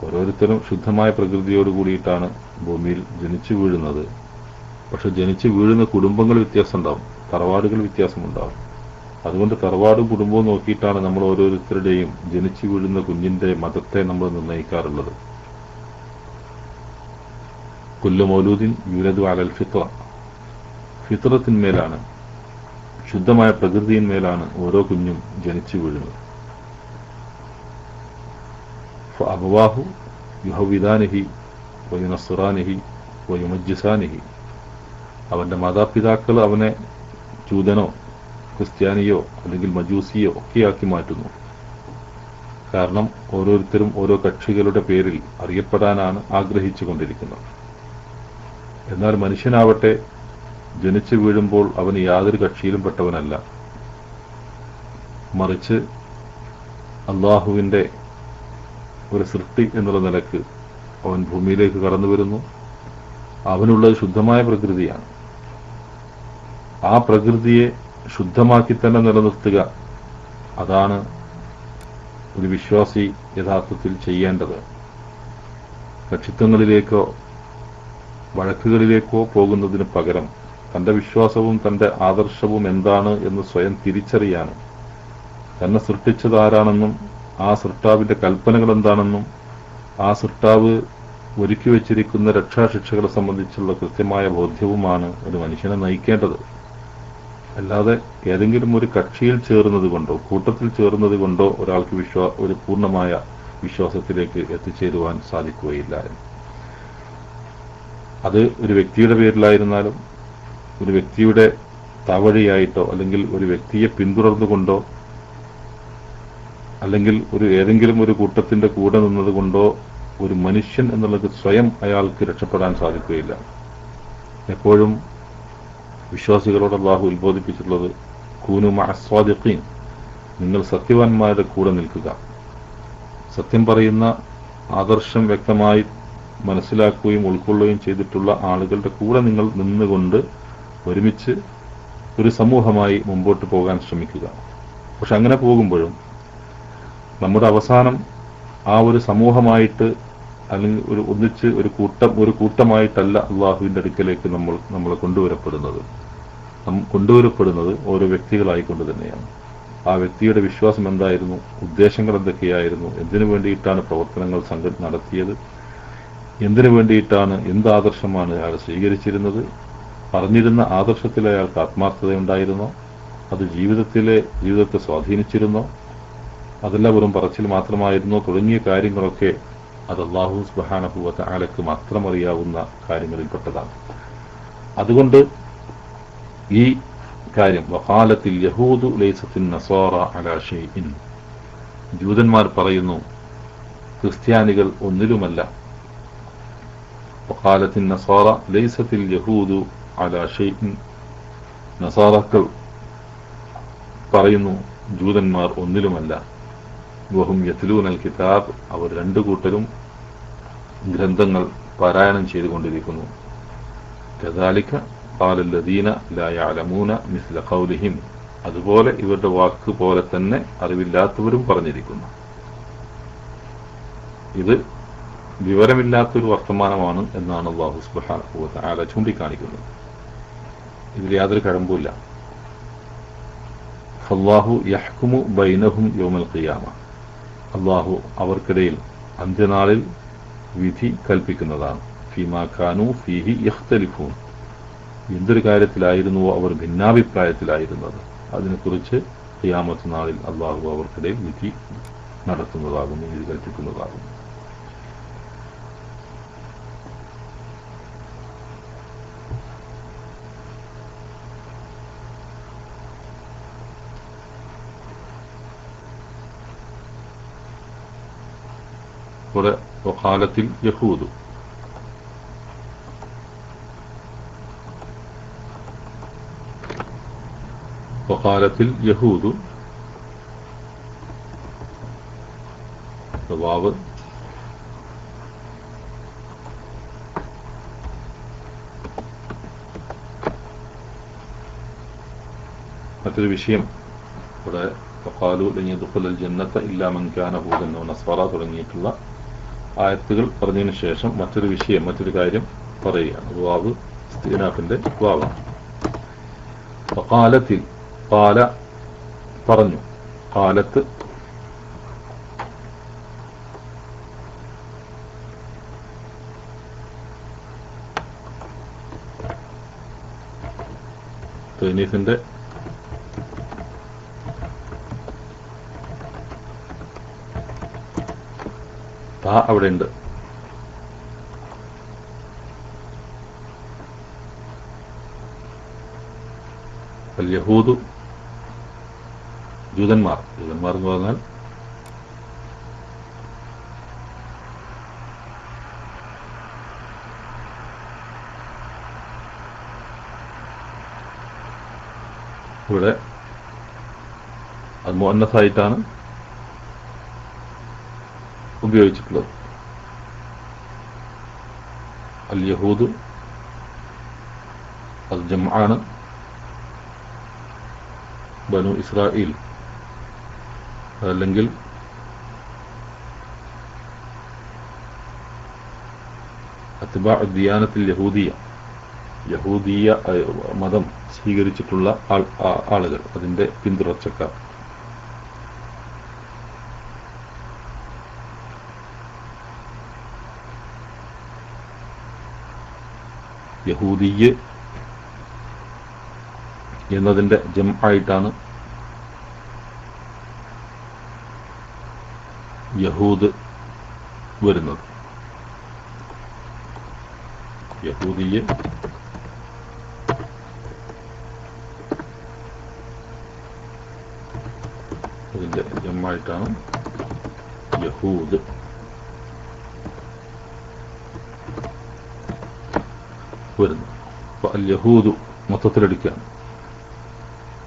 ഓരോരുത്തരും ശുദ്ധമായ പ്രകൃതിയോട് കൂടിയിട്ടാണ് ഭൂമിയിൽ ജനിച്ചു വീഴുന്നത്. പക്ഷെ ജനിച്ചു വീഴുന്ന കുടുംബങ്ങൾ വ്യത്യാസം ഉണ്ടാവും, തറവാടുകൾ വ്യത്യാസമുണ്ടാവും. അതുകൊണ്ട് തറവാടും കുടുംബവും നോക്കിയിട്ടാണ് നമ്മൾ ഓരോരുത്തരുടെയും ജനിച്ചു വീഴുന്ന കുഞ്ഞിന്റെ മതത്തെ നമ്മൾ നിർണ്ണയിക്കാറുള്ളത്. കുല്ലു മൗലൂദിൻ യൂലദു അലൽ ഫിത്ര, ഫിത്രത്തിന്മേലാണ്, ശുദ്ധമായ പ്രകൃതിയിന്മേലാണ് ഓരോ കുഞ്ഞും ജനിച്ചു വീഴുന്നത്. ഫഅബവാഹു യുഹവിദാനിഹി വയുനസ്റാനിഹി വയുമജ്ജിസാനിഹി, അവന്റെ മാതാപിതാക്കൾ അവനെ ജൂതനോ ക്രിസ്ത്യാനിയോ അല്ലെങ്കിൽ മജൂസിയോ ഒക്കെയാക്കി മാറ്റുന്നു. കാരണം ഓരോരുത്തരും ഓരോ കക്ഷികളുടെ പേരിൽ അറിയപ്പെടാനാണ് ആഗ്രഹിച്ചു കൊണ്ടിരിക്കുന്നത്. എന്നാൽ മനുഷ്യനാവട്ടെ ജനിച്ചു വീഴുമ്പോൾ അവന് യാതൊരു കക്ഷിയിലും പെട്ടവനല്ല, മറിച്ച് അള്ളാഹുവിന്റെ ഒരു സൃഷ്ടി എന്നുള്ള നിലക്ക് അവൻ ഭൂമിയിലേക്ക് കടന്നു വരുന്നു. അവനുള്ളത് ശുദ്ധമായ പ്രകൃതിയാണ്. ആ പ്രകൃതിയെ ശുദ്ധമാക്കി തന്നെ നിലനിർത്തുക, അതാണ് ഒരു വിശ്വാസി യഥാർത്ഥത്തിൽ ചെയ്യേണ്ടത്. കക്ഷിത്വങ്ങളിലേക്കോ വഴക്കുകളിലേക്കോ പോകുന്നതിന് പകരം തന്റെ വിശ്വാസവും തന്റെ ആദർശവും എന്താണ് എന്ന് സ്വയം തിരിച്ചറിയാനും തന്നെ സൃഷ്ടിച്ചത് ആരാണെന്നും ആ സൃഷ്ടാവിന്റെ കൽപ്പനകൾ എന്താണെന്നും ആ സൃഷ്ടാവ് ഒരുക്കി വച്ചിരിക്കുന്ന രക്ഷാശിക്ഷകളെ സംബന്ധിച്ചുള്ള കൃത്യമായ ബോധ്യവുമാണ് ഒരു മനുഷ്യനെ നയിക്കേണ്ടത്. അല്ലാതെ ഏതെങ്കിലും ഒരു കക്ഷിയിൽ ചേർന്നത് കൊണ്ടോ കൂട്ടത്തിൽ ചേർന്നത് കൊണ്ടോ ഒരാൾക്ക് ഒരു പൂർണ്ണമായ വിശ്വാസത്തിലേക്ക് എത്തിച്ചേരുവാൻ സാധിക്കുകയില്ല. അത് ഒരു വ്യക്തിയുടെ പേരിലായിരുന്നാലും ഒരു വ്യക്തിയുടെ താവഴിയായിട്ടോ അല്ലെങ്കിൽ ഒരു വ്യക്തിയെ പിന്തുടർന്നുകൊണ്ടോ അല്ലെങ്കിൽ ഏതെങ്കിലും ഒരു കൂട്ടത്തിന്റെ കൂടെ നിന്നതുകൊണ്ടോ ഒരു മനുഷ്യൻ എന്നുള്ളത് സ്വയം അയാൾക്ക് രക്ഷപ്പെടാൻ സാധിക്കുകയില്ല. എപ്പോഴും വിശ്വാസികളോട് അല്ലാഹു ഉത്ബോധിപ്പിച്ചിട്ടുള്ളത് കൂനു മഅസ്വാദിഖീൻ, നിങ്ങൾ സത്യവാന്മാരുടെ കൂടെ നിൽക്കുക. സത്യം പറയുന്ന ആദർശം വ്യക്തമായി മനസ്സിലാക്കുകയും ഉൾക്കൊള്ളുകയും ചെയ്തിട്ടുള്ള ആളുകളുടെ കൂടെ നിങ്ങൾ നിന്നുകൊണ്ട് ഒരുമിച്ച് ഒരു സമൂഹമായി മുമ്പോട്ട് പോകാൻ ശ്രമിക്കുക. പക്ഷെ അങ്ങനെ പോകുമ്പോഴും നമ്മുടെ അവസാനം ആ ഒരു സമൂഹമായിട്ട് അല്ലെങ്കിൽ ഒന്നിച്ച് ഒരു കൂട്ടമായിട്ടല്ല അള്ളാഹുവിന്റെ അടുക്കലേക്ക് നമ്മളെ കൊണ്ടുവരപ്പെടുന്നത് ഓരോ വ്യക്തികളായിക്കൊണ്ട് തന്നെയാണ്. ആ വ്യക്തിയുടെ വിശ്വാസം എന്തായിരുന്നു, ഉദ്ദേശങ്ങൾ എന്തൊക്കെയായിരുന്നു, എന്തിനു വേണ്ടിയിട്ടാണ് പ്രവർത്തനങ്ങൾ നടത്തിയത്, എന്തിനു വേണ്ടിയിട്ടാണ്, എന്ത് ആദർശമാണ് അയാൾ സ്വീകരിച്ചിരുന്നത്, പറഞ്ഞിരുന്ന ആദർശത്തിൽ അയാൾക്ക് ആത്മാർത്ഥതയുണ്ടായിരുന്നോ, അത് ജീവിതത്തെ സ്വാധീനിച്ചിരുന്നോ, അതെല്ലാം വെറും പറച്ചിൽ മാത്രമായിരുന്നോ, തുടങ്ങിയ കാര്യങ്ങളൊക്കെ അത് അല്ലാഹു സുബ്ഹാനഹു വ തആലക്ക് മാത്രം അറിയാവുന്ന കാര്യങ്ങളിൽപ്പെട്ടതാണ്. അതുകൊണ്ട് ഈ കാര്യം വഖാലത്തിൽ യഹൂദു ലൈസത്തിൻ നസാറ അലാ ഷൈഇൻ, ജൂതന്മാർ പറയുന്നു ക്രിസ്ത്യാനികൾ ഒന്നിലുമല്ല. വഖാലത്തിൻ നസാറ ലൈസത്തിൽ യഹൂദു അലാ ഷൈഇൻ, നസാറാക്കൾ പറയുന്നു ജൂതന്മാർ ഒന്നിലുമല്ല. വഹും യത്ലൂനൽ കിതാബ്, അവർ രണ്ടു കൂട്ടരും ഗ്രന്ഥങ്ങൾ പാരായണം ചെയ്തുകൊണ്ടിരിക്കുന്നു. കദാലിക ഖാലല്ലദീന ലാ യഅലമൂന മിസ്ല ഖൗലിഹിം, അതുപോലെ ഇവരുടെ വാക്ക് പോലെ തന്നെ അറിവില്ലാത്തവരും പറഞ്ഞിരിക്കുന്നു. ഇത് വിവരമില്ലാത്തൊരു വർത്തമാനമാണ് എന്നാണ് അല്ലാഹു സുബ്ഹാനഹു വ തആല ചൂണ്ടിക്കാണിക്കുന്നത്. ഇതിൽ യാതൊരു കഴമ്പുമില്ല. ഫല്ലാഹു യഹ്കുമു ബൈനഹും യൗമൽ ഖിയാമ, അല്ലാഹു അവർക്കിടയിൽ അന്ത്യനാളിൽ വിധി കൽപ്പിക്കുന്നതാണ്. ഫീമാ കാനൂ ഫീഹി യഖ്തലിഫൂൻ, എന്തൊരു കാര്യത്തിലായിരുന്നുവോ അവർ ഭിന്നാഭിപ്രായത്തിലായിരുന്നത് അതിനെക്കുറിച്ച് ഖിയാമത്ത് നാളിൽ അല്ലാഹു അവർക്കിടയിൽ വിധി നടത്തുന്നതാകുന്നു, വിധി കൽപ്പിക്കുന്നതാകുന്നു. ഇവിടെ വഖാലത്തിൽ യഹൂദു, വഖാലത്തിൽ യഹൂദു, വാവ് മറ്റൊരു വിഷയം ഇവിടെ വഖാലു ലൻ യദ്ഖുലൽ ജന്നത ഇല്ലാ മൻ കാന ഹൂദൻ വ നസ്വറ തുടങ്ങിയിട്ടുള്ള ആയത്തുകൾ പറഞ്ഞതിന് ശേഷം മറ്റൊരു കാര്യം പറയുകയാണ്. വാവ് ഇസ്തിനാഫിന്റെ വാവാണ്. വഖാലത്തിൽ, ഖാല പറഞ്ഞു, ഖാലത്ത് തനീസിന്റെ താ അവിടെ ഉണ്ട്. യഹൂദു, ജൂതന്മാർ എന്ന് പറഞ്ഞാൽ ഇവിടെ അത് മുഅന്നസായിട്ടാണ് ഉപയോഗിച്ചിട്ടുള്ളത്. അൽ യഹൂദ് അത് ജംആണ്. ബനു ഇസ്രായേൽ അല്ലെങ്കിൽ അത്ബാഉ ദിയാനത്തിൽ യഹൂദിയ മതം സ്വീകരിച്ചിട്ടുള്ള ആളുകൾ, അതിന്റെ പിന്തുടർച്ചക്കാർ. യഹൂദിയ് എന്നതിന്റെ ജംആയിട്ടാണ് യഹൂദ് വരുന്നത്. യഹൂദിയ് അതിൻ്റെ ജമ്മായിട്ടാണ് യഹൂദ്. വരുന്നു. അപ്പോൾ അൽ യഹൂദു മൊത്തത്തിലടിക്കുക.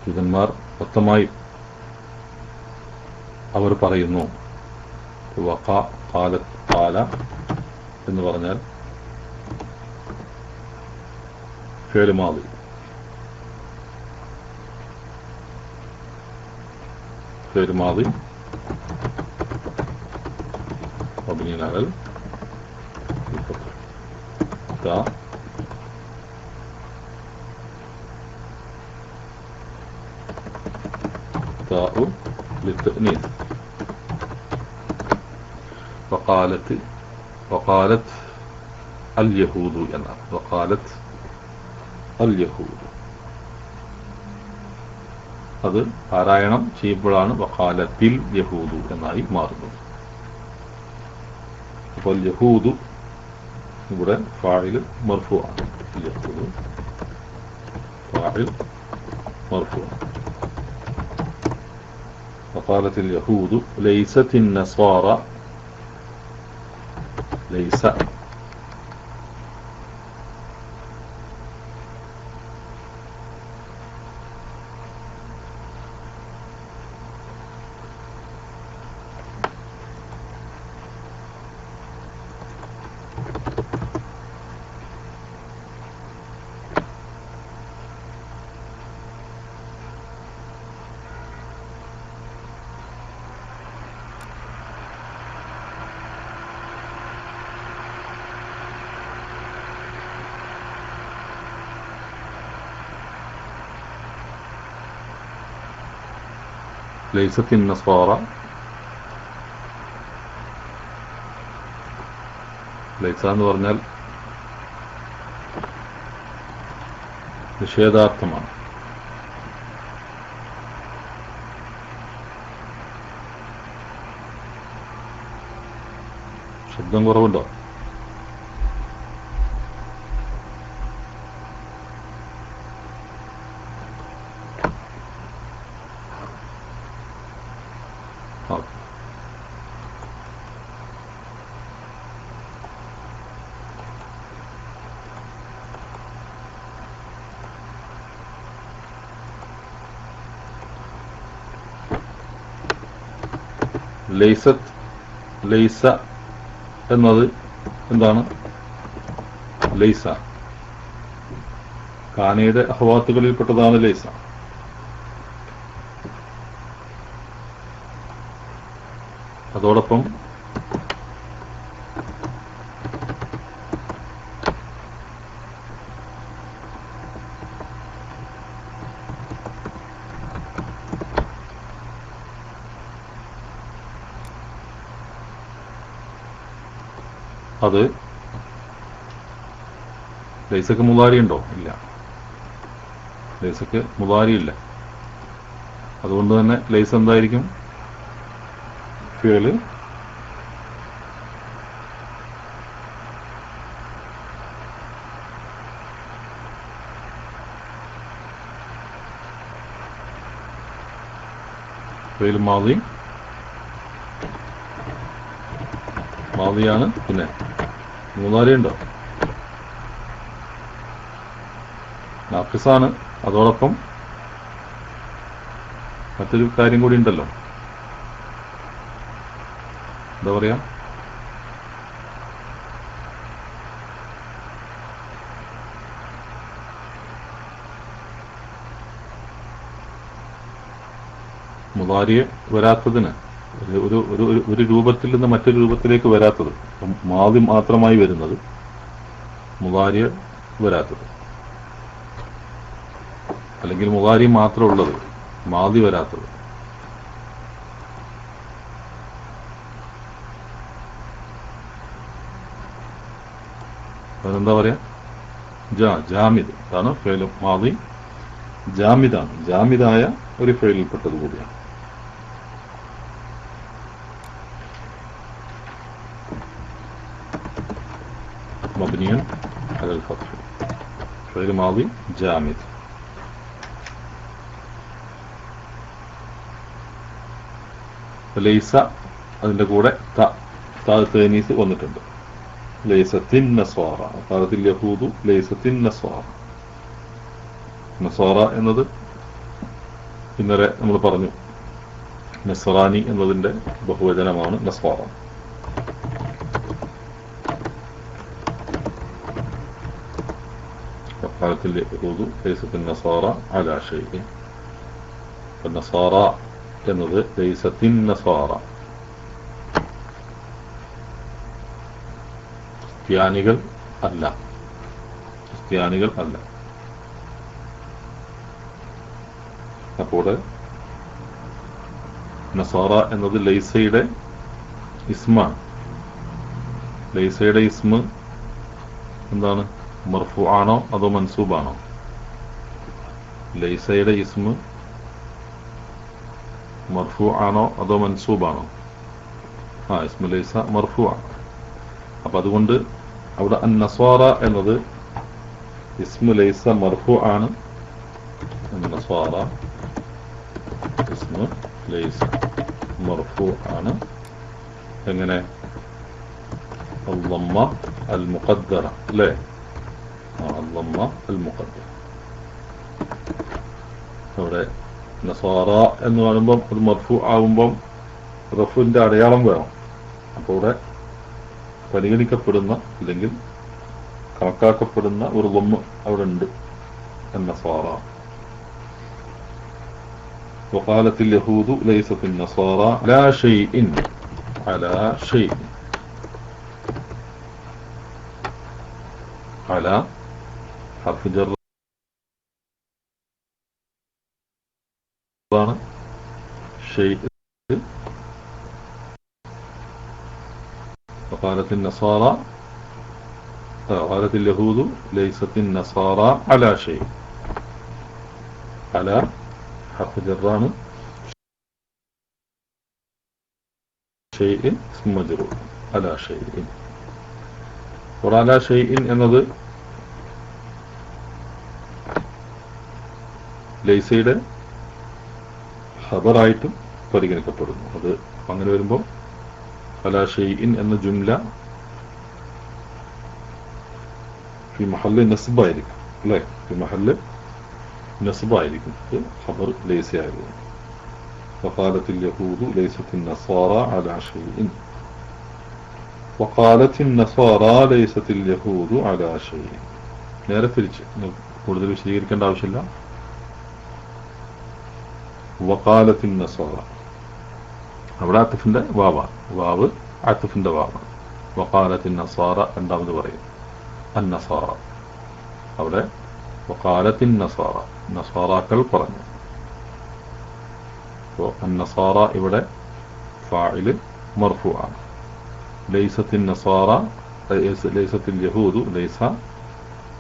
ജൂതന്മാർ മൊത്തമായി അവർ പറയുന്നു. വഖ ഖാലത് ഖാല എന്ന് പറഞ്ഞാൽ ഫിഅൽ മാദി. ഫിഅൽ മാദി മബ്നി അലൽ ഫത്ഹ്. താഉ ലിത്തഅനീസ്. وقالت اليهود എന്നാണ്. وقالت اليهود. അത് പാരായണം ചെയ്യുമ്പോഴാണ് വഖാലത്തിൽ യഹൂദു എന്നായി മാറുന്നത്. അപ്പോൾ യഹൂദു ഇവിടെ ഫാഇൽ മർഫൂ ആണ്. യഹൂദു ഫാഇൽ മർഫൂ. وقالت اليهود ليست النصارى ليس ليست النصارى. ലൈസ എന്ന് പറഞ്ഞാൽ നിഷേധാർത്ഥമാണ്. ശബ്ദം കുറവുണ്ടോ? ലൈസത്ത് ലൈസ എന്നത് എന്താണ്? ലൈസ കാനയുടെ അഹ്വാത്തുകളിൽപ്പെട്ടതാണ് ലൈസ. അതോടൊപ്പം അത് ലൈസക്ക് മുളാരി ഉണ്ടോ? ഇല്ല, ലൈസക്ക് മുളാരി ഇല്ല. അതുകൊണ്ട് തന്നെ ലൈസ എന്തായിരിക്കും? ഫിഅൽ ഫിഅൽ മാദി മാദിയാണ്. പിന്നെ മുളാരി ഉണ്ടോ? നാഖിസാണ്. അതോടൊപ്പം മറ്റൊരു കാര്യം കൂടി ഉണ്ടല്ലോ. എന്താ പറയാ? മുളാരിയെ വരാത്തതിന് ഒരു രൂപത്തിൽ നിന്ന് മറ്റൊരു രൂപത്തിലേക്ക് വരാത്തത്, മാദി മാത്രമായി വരുന്നത്, മുളാരിയെ വരാത്തത്, അല്ലെങ്കിൽ മുളാരി മാത്രമുള്ളത്, മാദി വരാത്തത്. അതെന്താ പറയാ? ജാമിദ് ആണ്. ഫെയിൽ മാദി ജാമിദാണ്. ജാമിദായ ഒരു ഫെയിലിൽപ്പെട്ടത് കൂടിയാണ്. مبني على الفتح. فعل ماضي جامد. ലൈസ അതിന്റെ കൂടെ തഅനീസ് വന്നിട്ടുണ്ട്. ലൈസത്തിൻ നസ്വാറ, ഖാലത്തിൽ യഹൂദു ലൈസത്തിൻ നസ്വാറ. നസ്വാറ എന്നത് ഇന്നലെ നമ്മൾ പറഞ്ഞു, നസ്റാനി എന്നതിന്റെ ബഹുവചനമാണ് നസ്വാറ. ഖാലത്തിൽ യഹൂദു ലൈസത്തിൻ നസ്വാറ അലാ ഷൈഇൻ. നസ്വാറ എന്നത് ലൈസത്തിൻ നസ്വാറ, ക്രിസ്ത്യാനികൾ അല്ല, ക്രിസ്ത്യാനികൾ അല്ല. അപ്പോൾ നസാറ എന്നത് ലൈസയുടെ ഇസ്മാണ്. ലൈസയുടെ ഇസ്മ് എന്താണ്? മർഫു ആണോ അതോ മൻസൂബാണോ? ലൈസയുടെ ഇസ്മ് മർഫു ആണോ അതോ മൻസൂബാണോ? ഇസ്മു ലൈസ മർഫു ആണ്. അപ്പൊ അതുകൊണ്ട് അവിടെ അൻ നസ്വാറ എന്നത് ഇസ്മു ലൈസ മർഫു ആണ്. നസ്വാറ ഇസ്മു ലൈസ മർഫു ആണ്. എങ്ങനെ? അൽ-ളമ്മ അൽ-മുഖദ്ദറ, അല്ലേ? അൽ-ളമ്മ അൽ-മുഖദ്ദറ. അവിടെ നസ്വാറ എന്ന് പറയുമ്പം അത് മർഫു ആകുമ്പം റഫുവിന്റെ അടയാളം വേണം. അപ്പോൾ ഇവിടെ പരിഗണിക്കപ്പെടുന്ന അല്ലെങ്കിൽ കണക്കാക്കപ്പെടുന്ന ഒരു ളമ്മ് അവിടെ ഉണ്ട്. നസ്വാറ. وقالت اليهود ليست النصارى على شيء على شيء على حرف جر شيء. وقالت النصارى قالت اليهود ليست النصارى على شيء. على حرف جران شيء اسم مجرور على شيء. وعلى شيء എന്നത് ലൈസയുടെ ഖബറായിട്ടും പരിഗണിക്കപ്പെടുന്നു. അത് അങ്ങനെ വരുമ്പോൾ അലാ ഷൈഇൻ എന്ന ജുംല ഫി മഹല്ല് നസ്ബായിരിക്കും, അല്ലേ? ഫി മഹല്ല് നസ്ബായിരിക്കും. ഖബർ ലൈസയായിരുന്നു. وقالت اليهود ليست النصارى على شيء. وقالت النصارى ليست اليهود على شيء. നേരെ തിരിച്ച് കൂടുതൽ വിശദീകരിക്കേണ്ട ആവശ്യമില്ല. وقالت النصارى അവിടെ അത്ഫിന്റെ വാവാണ്. വാവ് അത്ഫിന്റെ വാവാണ്. وقالت النصارى രണ്ടാമത് പറയും النصارى. അവിടെ وقالت النصارى നസാറാക്കൾ പറഞ്ഞു. അപ്പോൾ النصارى ഇവിടെ ഫാഇൽ മർഫു ആണ്. ليست النصارى ليست اليهود. ലൈസ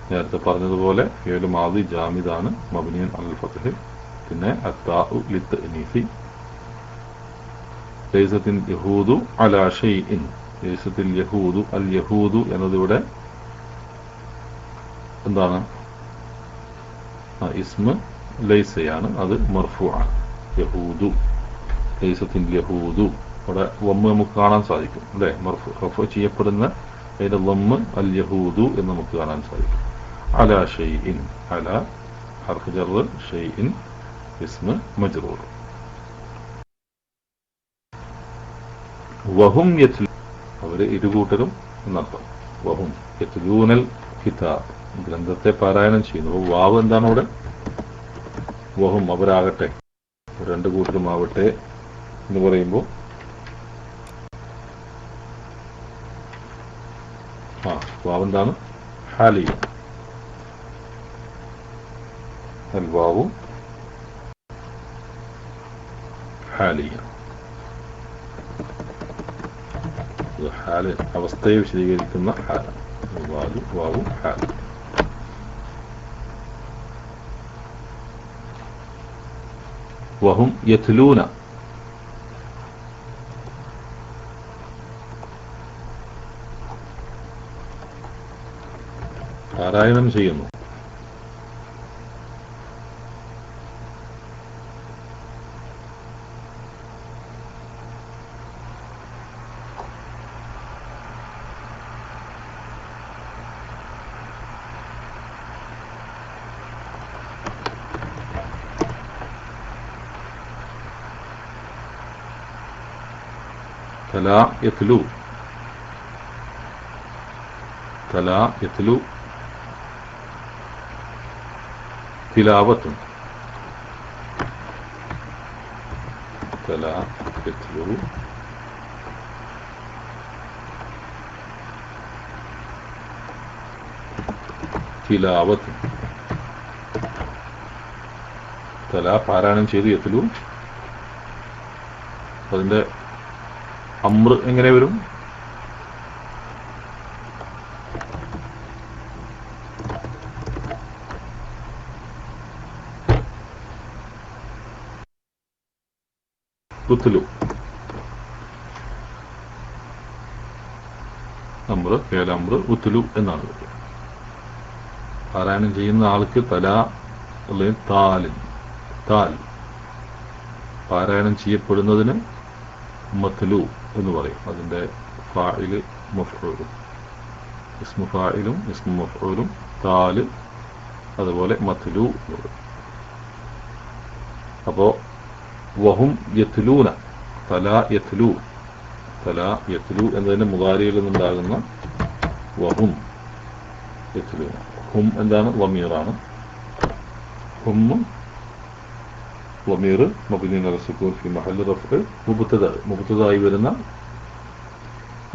നേരത്തെ പറഞ്ഞതുപോലെ ഫിഅൽ മാദി ജാമിദാണ്, മബ്നിയുൻ അലൽ ഫത്ഹ്. പിന്നെ അത്താഉ ലിത്തഅനീസി. ലൈസത്ത് യഹൂദു അലാ ഷൈഇൻ. ലൈസത്ത് യഹൂദു അൽ യഹൂദു എന്നതിവിടെ എന്താണ്? ഇസ്മ ലൈസയാണ്, അത് മർഫു ആണ്. യഹൂദു ലൈസത്തിൻ യഹൂദു. ഇവിടെ വമ്മ് നമുക്ക് കാണാൻ സാധിക്കും, അല്ലേ? മർഫു ചെയ്യപ്പെടുന്ന അതിന്റെ വമ്മ് അൽ യഹൂദു എന്ന് നമുക്ക് കാണാൻ സാധിക്കും. അലാ ഷൈഇൻ. അലാ ഹർഫ് ജർ, ഷൈഇൻ ഇസ്മ മജ്റൂർ. വഹും യത്ലൂ, അവര് ഇരുകൂട്ടരും എന്നർത്ഥം. വഹും യത്ലൂനൽ കിതാബ്, ഗ്രന്ഥത്തെ പാരായണം ചെയ്യുന്നു. വാവ് എന്താണ് അവിടെ? വഹും അവരാകട്ടെ, രണ്ടു കൂട്ടരും ആവട്ടെ എന്ന് പറയുമ്പോൾ വാവ് എന്താണ്? ഹാലിയ. അൽ വാവു ഹാലിയ. ഹാല് അവസ്ഥയെ വിശദീകരിക്കുന്ന ഹാലാണ്. വാവു ഹാൽ. വഹും യത്ലൂന, പാരായണം ചെയ്യുന്നു. തലാ യത്ലു, തലാ യത്ലു തിലാവത്തുൻ, തലാ യത്ലു തിലാവത്തുൻ. തല പാരായണം ചെയ്ത് യത്ലു, അതിന്റെ അമ്ര എങ്ങനെ വരും? റുത്ലു, അമ്ര കേലമ്ര ഉത്ലു എന്നാണ്. പാരായണം ചെയ്യുന്ന ആൾക്ക് തല അല്ലെങ്കിൽ താലിൻ, താൽ പാരായണം ചെയ്യപ്പെടുന്നതിന് മത്ലു എന്ന് പറയും. അതിന്റെ ഫാഇല് മഫ്ഊലും, ഇസ്മു ഫാഇലും ഇസ്മു മഫ്ഊലും, താല് അതുപോലെ മത്ലു എന്ന് പറയും. അപ്പോ വഹും യത്ലൂന, തല യത്ലു, തല യത്ലു എന്നതിന്റെ മുദാരിയിൽ നിന്നുണ്ടാകുന്ന വഹും യത്ലൂന. ഹും എന്താണ്? വമീറാണ്. ഹും വമീർ മബ്നി അല സുകൂൻ ഫി മഹല്ല് റഫ്അ്, മുബ്തദായി വരുന്ന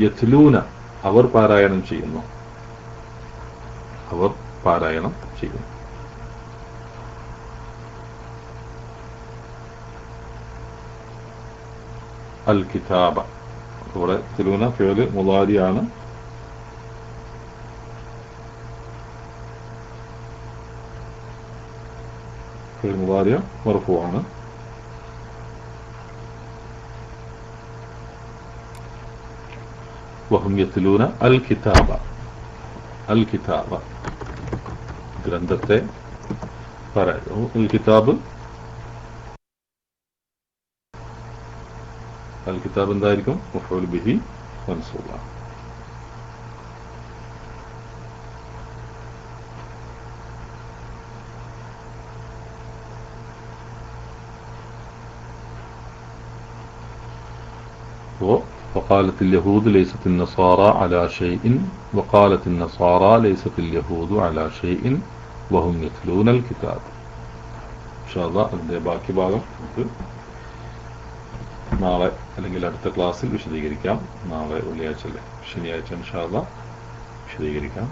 യത്ലൂന അവർ പാരായണം ചെയ്യുന്നു, അവർ പാരായണം ചെയ്യുന്നു. അൽ കിതാബ, ഇവിടെ യത്ലൂന ഫിഅല് മുദാരിയാണ്. മുദാരിയ മർഫൂആണ്. വഹും യത്ലൂന അൽ കിതാബ, അൽ കിതാബ ഗ്രന്ഥത്തെ പറയുന്നു. അൽ കിതാബ്, അൽ കിതാബ് എന്തായിരിക്കും? മഫ്ഊൽ ബിഹി മൻസൂബാണ്. وقالت اليهود ليست النصارى على شيء وقالت النصارى ليست اليهود على شيء وهم يتلون الكتاب. إن شاء الله അതിന്റെ ബാക്കി ഭാഗം നമുക്ക് നാളെ അല്ലെങ്കിൽ അടുത്ത ക്ലാസ്സിൽ വിശദീകരിക്കാം. നാളെ വെള്ളിയാഴ്ച അല്ലേ, ശനിയാഴ്ച ഇൻഷാ അല്ലാഹ് വിശദീകരിക്കാം.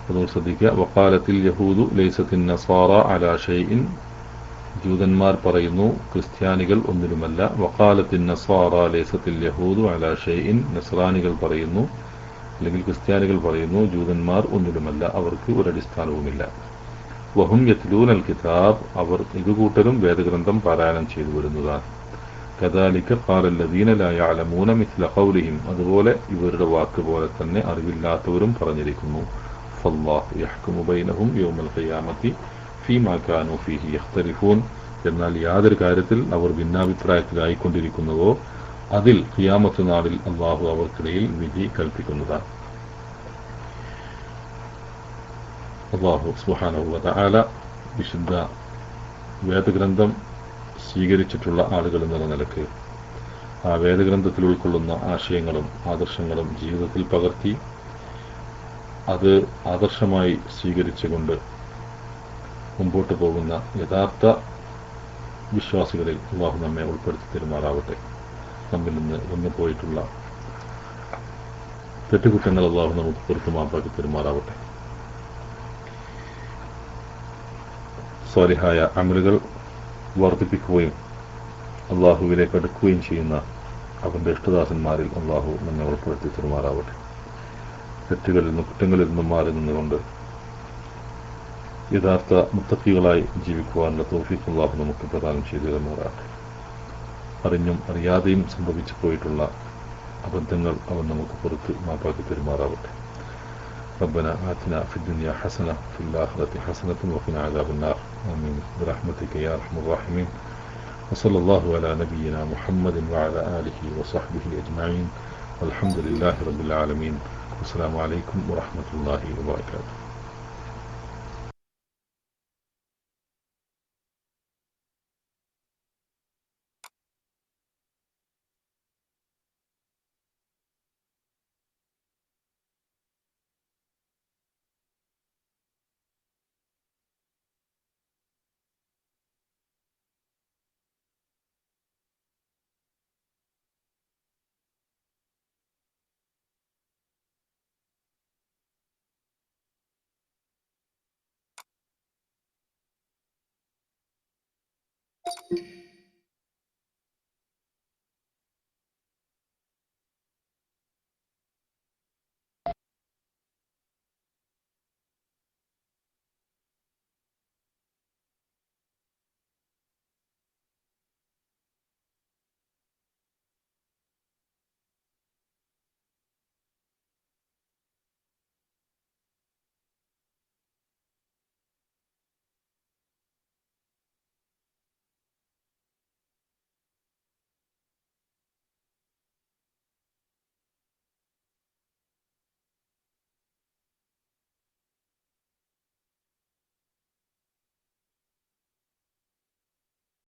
അതുകൊണ്ട് ശ്രദ്ധിക്കുക. വഖാലത്തിൽ യഹൂദു ലൈസത്തിൻ നസാറ അലാ ഷൈഇൻ, ജൂതന്മാർ പറയുന്നു ക്രിസ്ത്യാനികൾ ഒന്നിലുമല്ല. വഖാലത്തിൻ നസാറ ലൈസത്തിൽ യഹൂദു അലാ ഷൈഇൻ, നസ്രാനികൾ പറയുന്നു അല്ലെങ്കിൽ ക്രിസ്ത്യാനികൾ പറയുന്നു ജൂതന്മാർ ഒന്നിലുമല്ല, അവർക്ക് ഒരടിസ്ഥാനവുമില്ല. വഹും യത്ലൂന അൽ കിതാബ്, അവർ ഇതുകൂട്ടരും വേദഗ്രന്ഥം പാരായണം ചെയ്തു വരുന്നതാണ്. കദാലിക ഖാല അല്ലദീന ലാ യഅലമൂന മിസ്ല ഖൗലിഹിം, അതുപോലെ ഇവരുടെ വാക്ക് പോലെ തന്നെ അറിവില്ലാത്തവരും പറഞ്ഞിരിക്കുന്നു. ഫല്ലാഹു യഹ്കുമു ബൈനഹും യൗമൽ ഖിയാമത്തി ഫീമാ കാനൂ ഫീഹി യഖ്തലിഫൂൻ, എന്നാൽ യാതൊരു കാര്യത്തിൽ അവർ ഭിന്നാഭിപ്രായത്തിലായിക്കൊണ്ടിരിക്കുന്നുവോ അതിൽ ഖിയാമത്ത് നാളിൽ അല്ലാഹു അവർക്കിടയിൽ വിധി കൽപ്പിക്കുന്നതാണ്. അല്ലാഹു സുബ്ഹാനഹു വ തആല വിശുദ്ധ വേദഗ്രന്ഥം സ്വീകരിച്ചിട്ടുള്ള ആളുകൾ എന്ന നിലക്ക് ആ വേദഗ്രന്ഥത്തിൽ ഉൾക്കൊള്ളുന്ന ആശയങ്ങളും ആദർശങ്ങളും ജീവിതത്തിൽ പകർത്തി അത് ആദർശമായി സ്വീകരിച്ചുകൊണ്ട് മുമ്പോട്ട് പോകുന്ന യഥാർത്ഥ വിശ്വാസികളിൽ അല്ലാഹു നമ്മെ ഉൾപ്പെടുത്തി തരുമാറാവട്ടെ. നമ്മിൽ നിന്ന് വന്നുപോയിട്ടുള്ള തെറ്റുകുറ്റങ്ങൾ അല്ലാഹു നമുക്ക് പുറത്തു മാപ്പാക്കി തരുമാറാവട്ടെ. സ്വാലിഹായ അമലുകൾ വർദ്ധിപ്പിക്കുകയും അല്ലാഹുവിലേക്ക് അടുക്കുകയും ചെയ്യുന്ന അവന്റെ ഇഷ്ടദാസന്മാരിൽ അല്ലാഹു നമ്മെ ഉൾപ്പെടുത്തി തരുമാറാവട്ടെ. തെറ്റുകളിൽ നിന്നും കുറ്റങ്ങളിൽ നിന്നും മാറി നിന്നുകൊണ്ട് യഥാർത്ഥ മുത്തഖികളായി ജീവിക്കുവാനുള്ള തൗഫീഖ് അല്ലാഹു നമുക്ക് പ്രദാനം ചെയ്തു തരുമാറാവട്ടെ. അറിഞ്ഞും അറിയാതെയും സംഭവിച്ചു പോയിട്ടുള്ള അബദ്ധങ്ങൾ അവൻ നമുക്ക് പുറത്ത് മാപ്പാക്കി പെരുമാറാവട്ടെ. ربنا آتنا في الدنيا حسنة وفي الآخرة حسنة وقنا عذاب النار آمين برحمتك يا أرحم الراحمين. وصلى الله على نبينا محمد وعلى آله وصحبه أجمعين والحمد لله رب العالمين. والسلام عليكم ورحمة الله وبركاته.